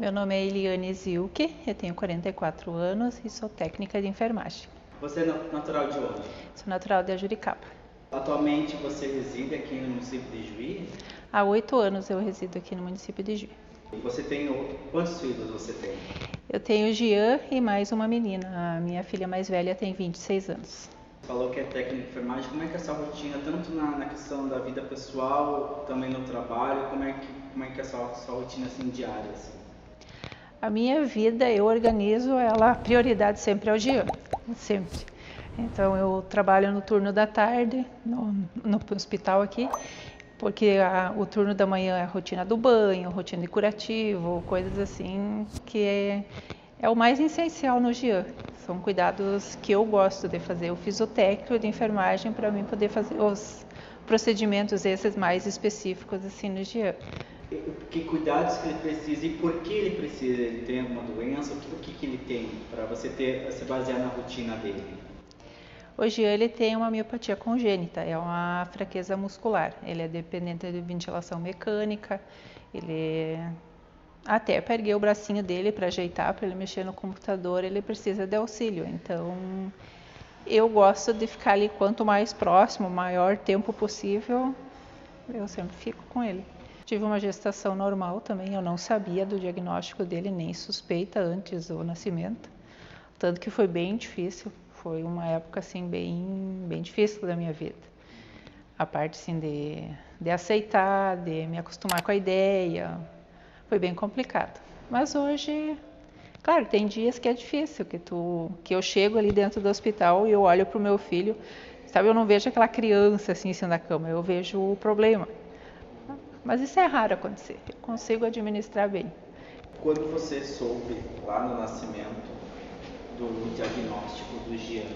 Meu nome é Eliane Zilke, eu tenho 44 anos e sou técnica de enfermagem. Você é natural de onde? Sou natural de Juricaba. Atualmente você reside aqui no município de Juí? Há 8 anos eu resido aqui no município de Juí. Você tem quantos filhos você tem? Eu tenho o Jean e mais uma menina. A minha filha mais velha tem 26 anos. Falou que é técnica de enfermagem. Como é que é a sua rotina, tanto na questão da vida pessoal, também no trabalho? Como é que é a sua rotina assim, diária? Assim? A minha vida, eu organizo ela, a prioridade sempre é o Jean, sempre. Então eu trabalho no turno da tarde, no hospital aqui, porque o turno da manhã é a rotina do banho, rotina de curativo, coisas assim que é o mais essencial no Jean. São cuidados que eu gosto de fazer. Eu fiz o técnico de enfermagem para mim poder fazer os procedimentos esses mais específicos assim no Jean. Que cuidados que ele precisa e por que ele precisa? Ele tem alguma doença? O que ele tem para você se basear na rotina dele? Hoje ele tem uma miopatia congênita, é uma fraqueza muscular. Ele é dependente de ventilação mecânica. Ele até para erguer o bracinho dele para ajeitar, para ele mexer no computador, ele precisa de auxílio. Então eu gosto de ficar ali quanto mais próximo, maior tempo possível. Eu sempre fico com ele. Tive uma gestação normal também, eu não sabia do diagnóstico dele, nem suspeita antes do nascimento. Tanto que foi bem difícil, foi uma época assim bem difícil da minha vida. A parte assim de aceitar, de me acostumar com a ideia, foi bem complicado. Mas hoje, claro, tem dias que é difícil, que eu chego ali dentro do hospital e eu olho para o meu filho, sabe, eu não vejo aquela criança assim em cima da cama, eu vejo o problema. Mas isso é raro acontecer, eu consigo administrar bem. Quando você soube lá no nascimento do diagnóstico do Jean?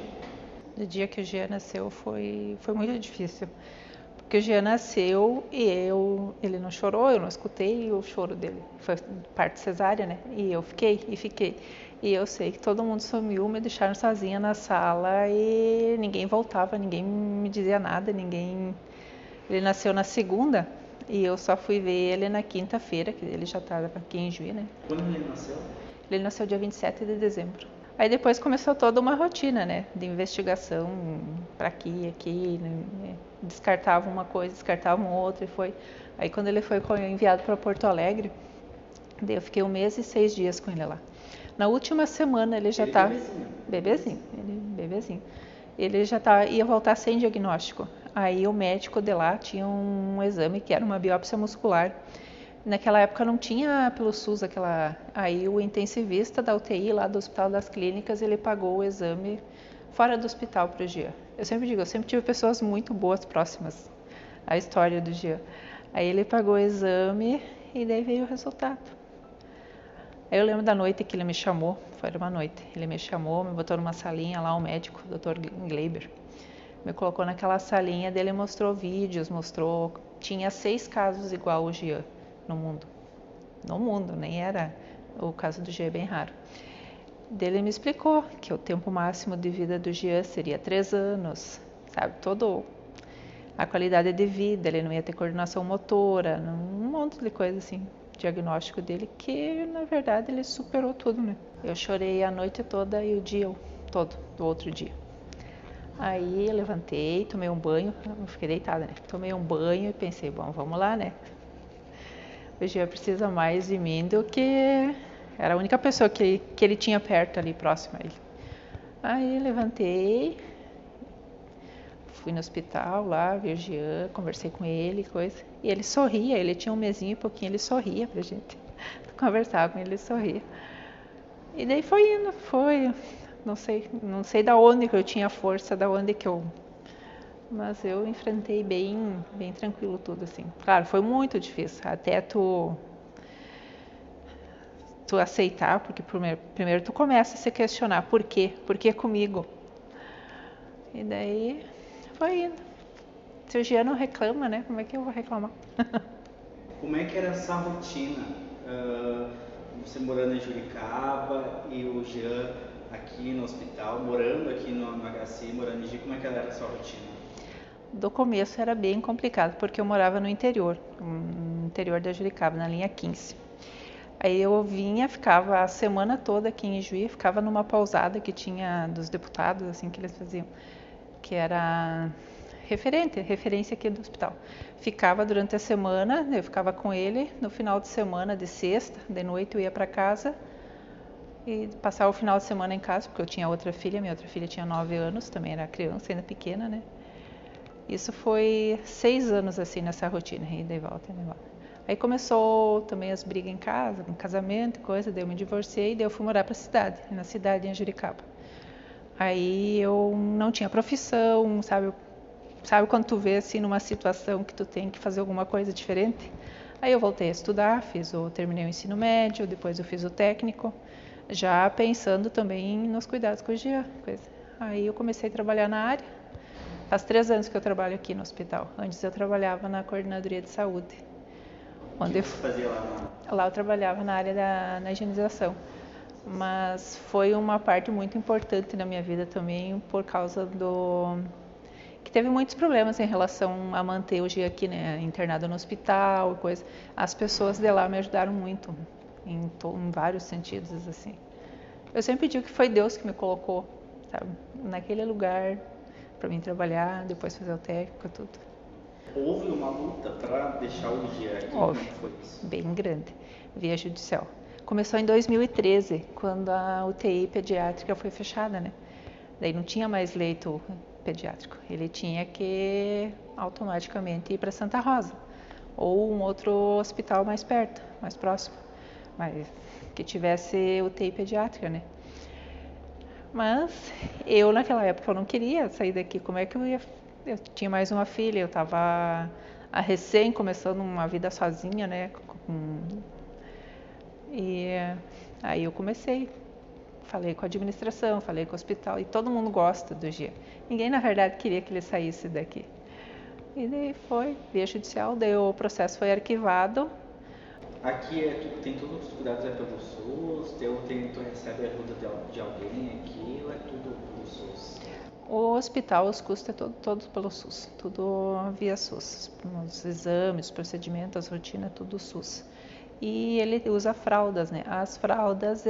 No dia que o Jean nasceu foi muito difícil. Porque o Jean nasceu e ele não chorou, eu não escutei o choro dele. Foi parte cesárea, né? E eu fiquei. E eu sei que todo mundo sumiu, me deixaram sozinha na sala e ninguém voltava, ninguém me dizia nada, ninguém... Ele nasceu na segunda e eu só fui ver ele na quinta-feira, que ele já estava aqui em Juí, né? Quando ele nasceu? Ele nasceu dia 27 de dezembro. Aí depois começou toda uma rotina, né, de investigação para aqui, né? Descartava uma coisa, descartava outra e foi. Aí quando ele foi enviado para Porto Alegre, daí eu fiquei 1 mês e 6 dias com ele lá. Na última semana ele já estava bebezinho. Ele já ia voltar sem diagnóstico. Aí o médico de lá tinha um exame que era uma biópsia muscular. Naquela época não tinha pelo SUS aí o intensivista da UTI lá do Hospital das Clínicas, ele pagou o exame fora do hospital para o Jean. Eu sempre digo, eu sempre tive pessoas muito boas próximas à história do Jean. Aí ele pagou o exame e daí veio o resultado. Aí eu lembro da noite que ele me chamou, foi uma noite, ele me chamou, me botou numa salinha lá, o médico, o Dr. Gleiber, me colocou naquela salinha, dele mostrou vídeos, tinha 6 casos igual o Jean no mundo. No mundo, nem era o caso do Jean, é bem raro. Ele me explicou que o tempo máximo de vida do Jean seria 3 anos, sabe, toda a qualidade de vida, ele não ia ter coordenação motora, um monte de coisa assim, diagnóstico dele, que na verdade ele superou tudo, né? Eu chorei a noite toda e o dia todo, do outro dia. Aí eu levantei, tomei um banho, eu fiquei deitada, né? Tomei um banho e pensei, bom, vamos lá, né? O Jean precisa mais de mim do que... Era a única pessoa que ele tinha perto ali, próximo a ele. Aí levantei, fui no hospital lá, vi o Jean, conversei com ele, coisa. E ele sorria, ele tinha 1 mesinho e pouquinho, ele sorria pra gente. Conversava com ele, ele sorria. E daí foi indo, não sei da onde que eu tinha força, da onde que eu... Mas eu enfrentei bem tranquilo tudo, assim. Claro, foi muito difícil, até tu aceitar, porque primeiro tu começa a se questionar, por quê? Por que comigo? E daí foi indo. Se o Jean não reclama, né? Como é que eu vou reclamar? Como é que era essa rotina? Você morando em Juricaba e o Jean aqui no hospital, morando aqui no HC, morando em Juí, como é que era a sua rotina? Do começo era bem complicado, porque eu morava no interior da Juricaba, na linha 15. Aí eu vinha, ficava a semana toda aqui em Juí, ficava numa pousada que tinha dos deputados, assim, que eles faziam, que era referência aqui do hospital. Ficava durante a semana, eu ficava com ele, no final de semana, de sexta, de noite eu ia para casa e passava o final de semana em casa, porque eu tinha outra filha, minha outra filha tinha 9 anos, também era criança, ainda pequena, né? Isso foi 6 anos assim nessa rotina, ida e volta, ida e volta. Aí começou também as brigas em casa, com casamento, coisa, daí eu me divorciei, daí eu fui morar para a cidade, na cidade em Juricaba. Aí eu não tinha profissão, sabe quando tu vê assim numa situação que tu tem que fazer alguma coisa diferente? Aí eu voltei a estudar, terminei o ensino médio, depois eu fiz o técnico, já pensando também nos cuidados com o Jean, coisa. Aí eu comecei a trabalhar na área. Faz 3 anos que eu trabalho aqui no hospital. Antes eu trabalhava na coordenadoria de saúde. O que você fazia lá? Lá eu trabalhava na área da higienização. Mas foi uma parte muito importante na minha vida também por causa que teve muitos problemas em relação a manter o Gia aqui, né, internado no hospital, coisa. As pessoas de lá me ajudaram muito em vários sentidos, assim. Eu sempre digo que foi Deus que me colocou, sabe, naquele lugar para mim trabalhar, depois fazer o técnico, tudo. Houve uma luta para deixar o Gia aqui? Houve, como foi isso? bem grande, via judicial. Começou em 2013, quando a UTI pediátrica foi fechada, né? Daí não tinha mais leito pediátrico. Ele tinha que automaticamente ir para Santa Rosa ou um outro hospital mais perto, mais próximo, mas que tivesse UTI pediátrica, né? Mas eu naquela época eu não queria sair daqui. Como é que eu ia? Eu tinha mais uma filha, eu estava recém começando uma vida sozinha, né? E aí eu comecei. Falei com a administração, falei com o hospital e todo mundo gosta do Gia. Ninguém na verdade queria que ele saísse daqui. E daí foi, via judicial, daí o processo foi arquivado. Aqui tem todos os cuidados pelo SUS, tu recebe ajuda de alguém aqui ou é tudo pelo SUS? O hospital, os custos é todos pelo SUS, tudo via SUS. Os exames, os procedimentos, as rotinas, tudo SUS. E ele usa fraldas, né? As fraldas,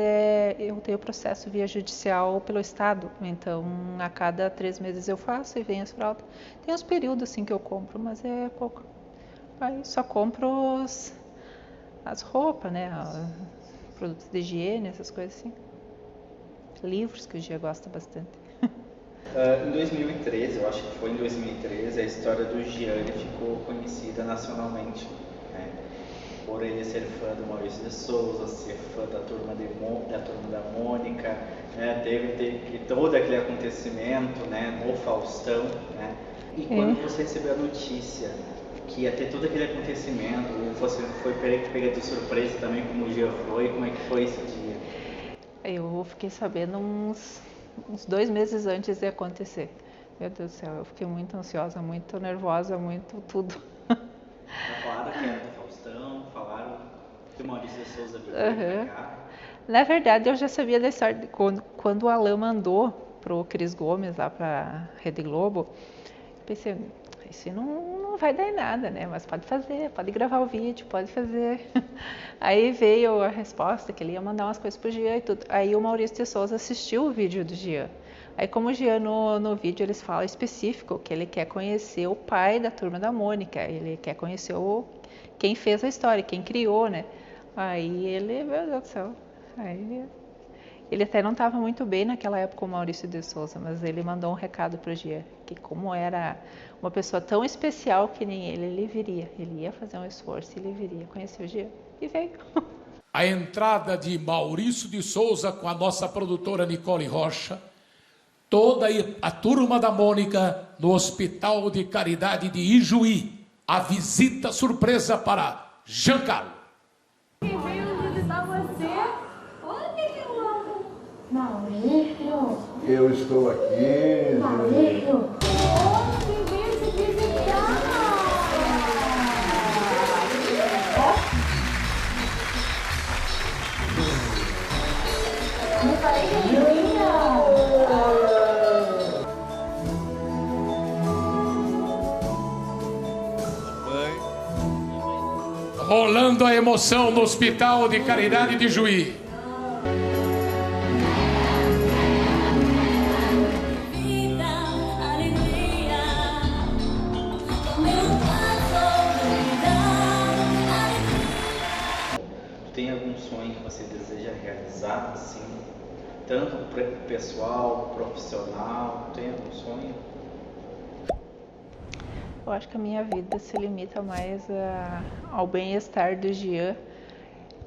eu tenho processo via judicial pelo Estado, então a cada 3 meses eu faço e vem as fraldas. Tem uns períodos assim que eu compro, mas é pouco. Aí só compro as roupas, né? Produtos de higiene, essas coisas assim. Livros, que o Gia gosta bastante. Em 2013, eu acho que foi em 2013, a história do Gian ficou conhecida nacionalmente, né? Por ele ser fã do Maurício de Souza, ser fã da turma da Mônica, né? Teve todo aquele acontecimento, né, no Faustão, né? E quando você recebeu a notícia que ia ter todo aquele acontecimento, você foi pega de surpresa também, como o Gia foi, como é que foi esse dia? Eu fiquei sabendo uns 2 meses antes de acontecer. Meu Deus do céu, eu fiquei muito ansiosa, muito nervosa, muito tudo. Falaram que era do Faustão, falaram que o Maurício de Souza veio pra cá. Na verdade, eu já sabia da história. Quando o Alan mandou pro Cris Gomes lá pra Rede Globo, eu pensei, isso não vai dar em nada, né? Mas pode fazer, pode gravar o vídeo, pode fazer. Aí veio a resposta que ele ia mandar umas coisas pro Gia e tudo. Aí o Maurício de Souza assistiu o vídeo do Gia. Aí como o Gia no vídeo eles falam específico que ele quer conhecer o pai da turma da Mônica, ele quer conhecer quem fez a história, quem criou, né? Aí ele, meu Deus do céu, aí ele até não estava muito bem naquela época, o Maurício de Souza, mas ele mandou um recado para o Gia, que como era uma pessoa tão especial que nem ele viria, ele ia fazer um esforço, ele viria conhecer o Gia, e veio. A entrada de Maurício de Souza com a nossa produtora Nicole Rocha, toda a turma da Mônica no Hospital de Caridade de Ijuí, a visita surpresa para Giancarlo. Quem veio visitar você? Olha que louco! Maurício! Eu estou aqui. Maurício! Oh, quem veio te visitar? Me falei que Rolando a emoção no Hospital de Caridade de Juí. Tem algum sonho que você deseja realizar, assim, tanto pessoal, profissional? Tem algum sonho? Eu acho que a minha vida se limita mais ao bem-estar do Jean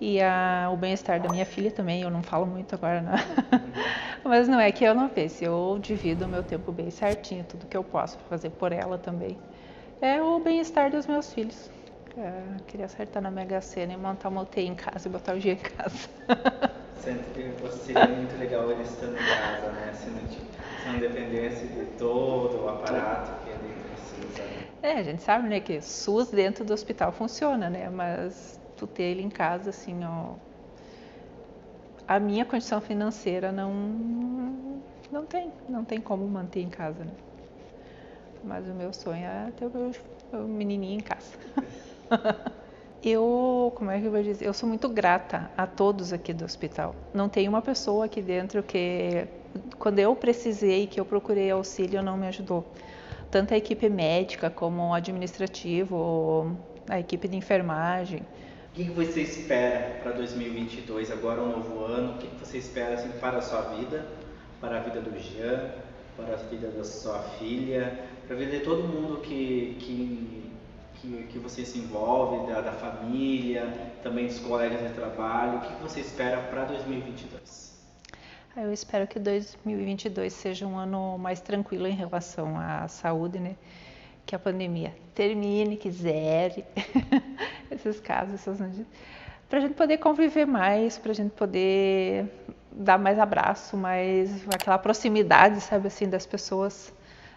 e ao bem-estar da minha filha também. Eu não falo muito agora, não. Mas não é que eu não pense, eu divido o meu tempo bem certinho, tudo que eu posso fazer por ela também. É o bem-estar dos meus filhos. Queria acertar na Mega Sena e montar uma UTI em casa e botar o Jean em casa. Seria muito legal ele estando em casa, né? Se não dependesse de todo o aparato que ele precisa. Né? A gente sabe, né, que SUS dentro do hospital funciona, né? Mas tu ter ele em casa, assim, ó, a minha condição financeira não tem como manter em casa, né? Mas o meu sonho é ter o meu menininho em casa. Como é que eu vou dizer? Eu sou muito grata a todos aqui do hospital. Não tem uma pessoa aqui dentro que, quando eu precisei, que eu procurei auxílio, não me ajudou. Tanto a equipe médica como o administrativo, a equipe de enfermagem. O que você espera para 2022, agora um novo ano? O que você espera assim, para a sua vida, para a vida do Jean, para a vida da sua filha, para a vida de todo mundo que você se envolve, da família, também dos colegas de trabalho? O que você espera para 2022? Eu espero que 2022 seja um ano mais tranquilo em relação à saúde, né? Que a pandemia termine, que zere esses casos, para a gente poder conviver mais, para a gente poder dar mais abraço, mais aquela proximidade, sabe, assim, das pessoas,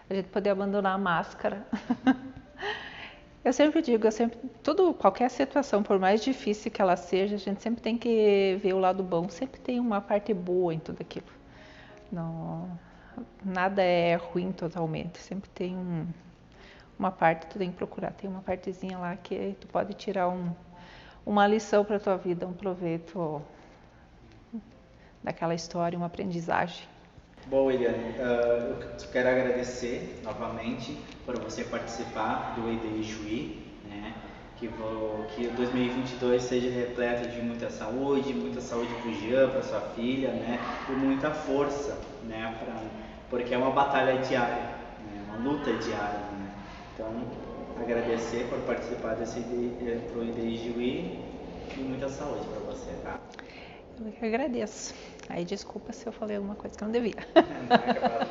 a gente poder abandonar a máscara. Eu sempre digo, qualquer situação, por mais difícil que ela seja, a gente sempre tem que ver o lado bom, sempre tem uma parte boa em tudo aquilo. Não, nada é ruim totalmente, sempre tem uma parte que tu tem que procurar, tem uma partezinha lá que tu pode tirar uma lição para tua vida, um proveito daquela história, uma aprendizagem. Bom, Eliane, eu quero agradecer novamente por você participar do EDI Juí, né? Que 2022 seja repleto de muita saúde para o Jean, para sua filha, né? E muita força, né? Porque é uma batalha diária, né? Uma luta diária, né? Então, agradecer por participar do EDI Juí e muita saúde para você, tá? Eu que agradeço. Aí desculpa se eu falei alguma coisa que não devia. Não é capaz.